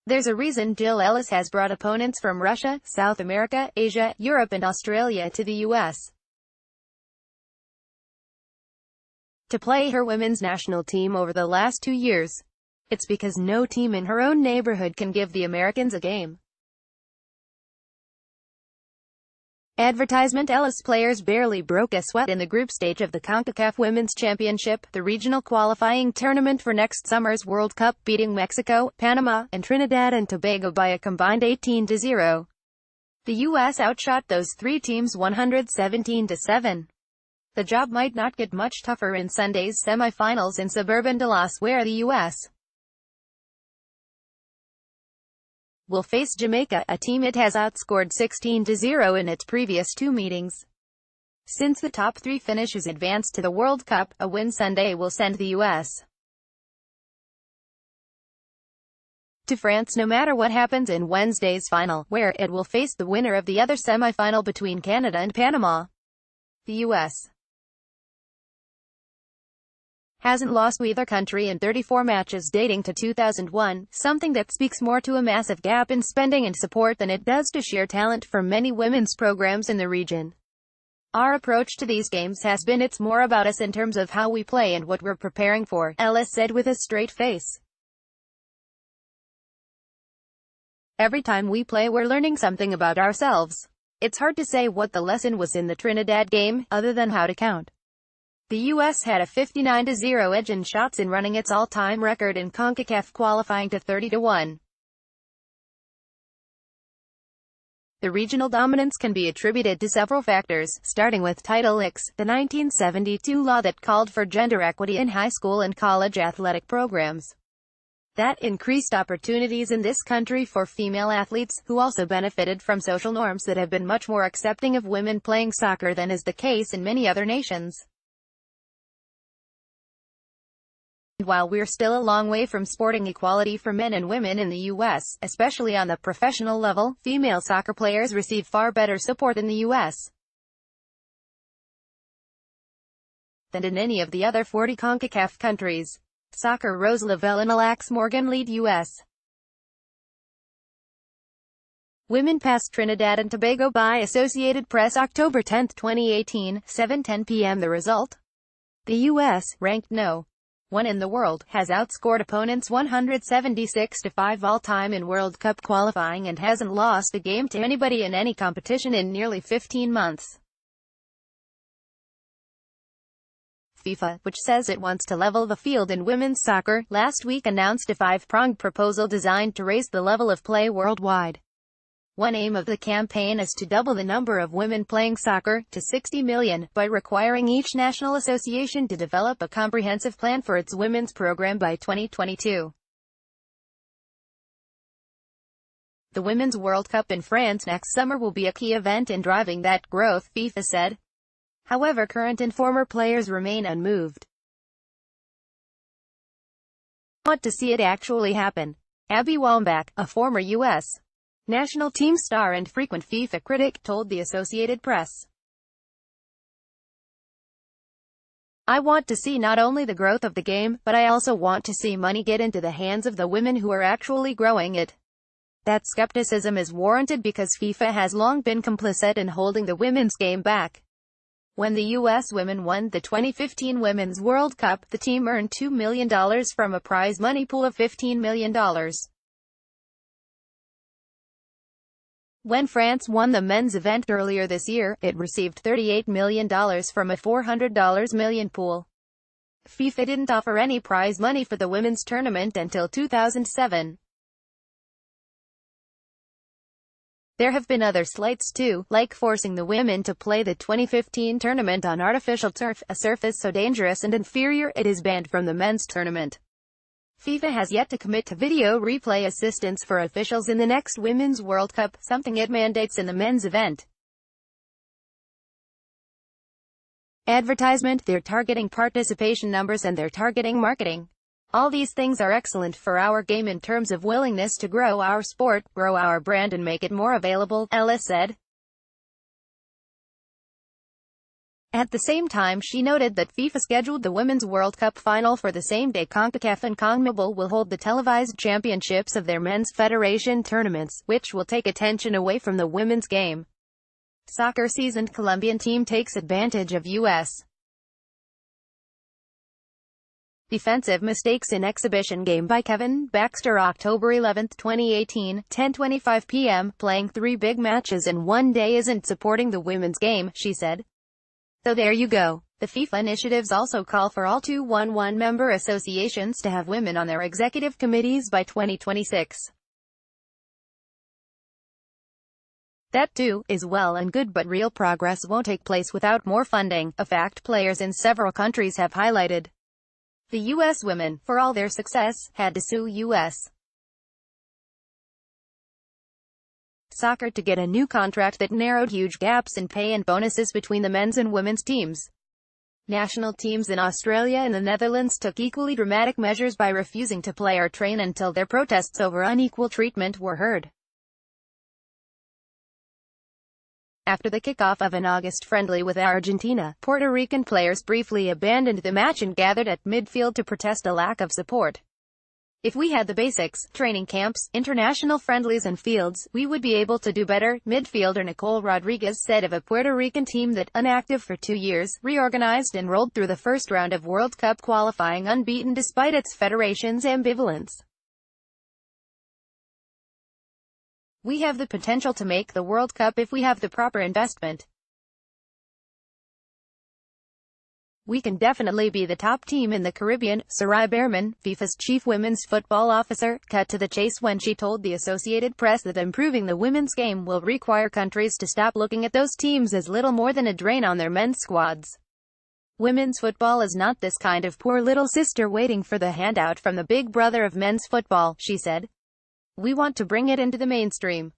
There's a reason Jill Ellis has brought opponents from Russia, South America, Asia, Europe and Australia to the U.S. to play her women's national team over the last 2 years. It's because no team in her own neighborhood can give the Americans a game. Advertisement: Ellis players barely broke a sweat in the group stage of the CONCACAF Women's Championship, the regional qualifying tournament for next summer's World Cup, beating Mexico, Panama, and Trinidad and Tobago by a combined 18-0. The U.S. outshot those three teams 117-7. The job might not get much tougher in Sunday's semi-finals in suburban Dallas, where the U.S. will face Jamaica, a team it has outscored 16-0 in its previous two meetings. Since the top three finishes advance to the World Cup, a win Sunday will send the U.S. to France no matter what happens in Wednesday's final, where it will face the winner of the other semi-final between Canada and Panama. The U.S. hasn't lost to either country in 34 matches dating to 2001, something that speaks more to a massive gap in spending and support than it does to sheer talent for many women's programs in the region. Our approach to these games has been it's more about us in terms of how we play and what we're preparing for, Ellis said with a straight face. Every time we play we're learning something about ourselves. It's hard to say what the lesson was in the Trinidad game, other than how to count. The U.S. had a 59-0 edge in shots in running its all-time record in CONCACAF qualifying to 30-1. The regional dominance can be attributed to several factors, starting with Title IX, the 1972 law that called for gender equity in high school and college athletic programs. That increased opportunities in this country for female athletes, who also benefited from social norms that have been much more accepting of women playing soccer than is the case in many other nations. While we're still a long way from sporting equality for men and women in the U.S., especially on the professional level, female soccer players receive far better support in the U.S. than in any of the other 40 CONCACAF countries. Soccer: Rose Lavelle and Alex Morgan lead U.S. women past Trinidad and Tobago by Associated Press, October 10, 2018, 7:10 p.m. The result? The U.S., ranked No. 1 in the world, has outscored opponents 176-5 all-time in World Cup qualifying and hasn't lost a game to anybody in any competition in nearly 15 months. FIFA, which says it wants to level the field in women's soccer, last week announced a five-pronged proposal designed to raise the level of play worldwide. One aim of the campaign is to double the number of women playing soccer, to 60 million, by requiring each national association to develop a comprehensive plan for its women's program by 2022. The Women's World Cup in France next summer will be a key event in driving that growth, FIFA said. However, current and former players remain unmoved. Want to see it actually happen. Abby Wambach, a former U.S. national team star and frequent FIFA critic, told the Associated Press, "I want to see not only the growth of the game, but I also want to see money get into the hands of the women who are actually growing it. That skepticism is warranted because FIFA has long been complicit in holding the women's game back. When the U.S. women won the 2015 Women's World Cup, the team earned $2 million from a prize money pool of $15 million. When France won the men's event earlier this year, it received $38 million from a $400 million pool. FIFA didn't offer any prize money for the women's tournament until 2007. There have been other slights too, like forcing the women to play the 2015 tournament on artificial turf, a surface so dangerous and inferior it is banned from the men's tournament. FIFA has yet to commit to video replay assistance for officials in the next Women's World Cup, something it mandates in the men's event. Advertisement: they're targeting participation numbers and they're targeting marketing. All these things are excellent for our game in terms of willingness to grow our sport, grow our brand and make it more available," Ellis said. At the same time, she noted that FIFA scheduled the Women's World Cup final for the same day CONCACAF and CONMEBOL will hold the televised championships of their men's federation tournaments, which will take attention away from the women's game. Soccer seasoned Colombian team takes advantage of U.S. defensive mistakes in exhibition game by Kevin Baxter. October 11, 2018, 10:25 p.m. Playing 3 big matches in one day isn't supporting the women's game, she said. So there you go. The FIFA initiatives also call for all 211 member associations to have women on their executive committees by 2026. That too is well and good, but real progress won't take place without more funding, a fact players in several countries have highlighted. The U.S. women, for all their success, had to sue U.S. Soccer to get a new contract that narrowed huge gaps in pay and bonuses between the men's and women's teams. National teams in Australia and the Netherlands took equally dramatic measures by refusing to play or train until their protests over unequal treatment were heard. After the kickoff of an August friendly with Argentina, Puerto Rican players briefly abandoned the match and gathered at midfield to protest a lack of support. If we had the basics, training camps, international friendlies and fields, we would be able to do better, midfielder Nicole Rodriguez said of a Puerto Rican team that, inactive for 2 years, reorganized and rolled through the first round of World Cup qualifying unbeaten despite its federation's ambivalence. We have the potential to make the World Cup if we have the proper investment. We can definitely be the top team in the Caribbean, Sarai Behrman, FIFA's chief women's football officer, cut to the chase when she told the Associated Press that improving the women's game will require countries to stop looking at those teams as little more than a drain on their men's squads. Women's football is not this kind of poor little sister waiting for the handout from the big brother of men's football, she said. We want to bring it into the mainstream.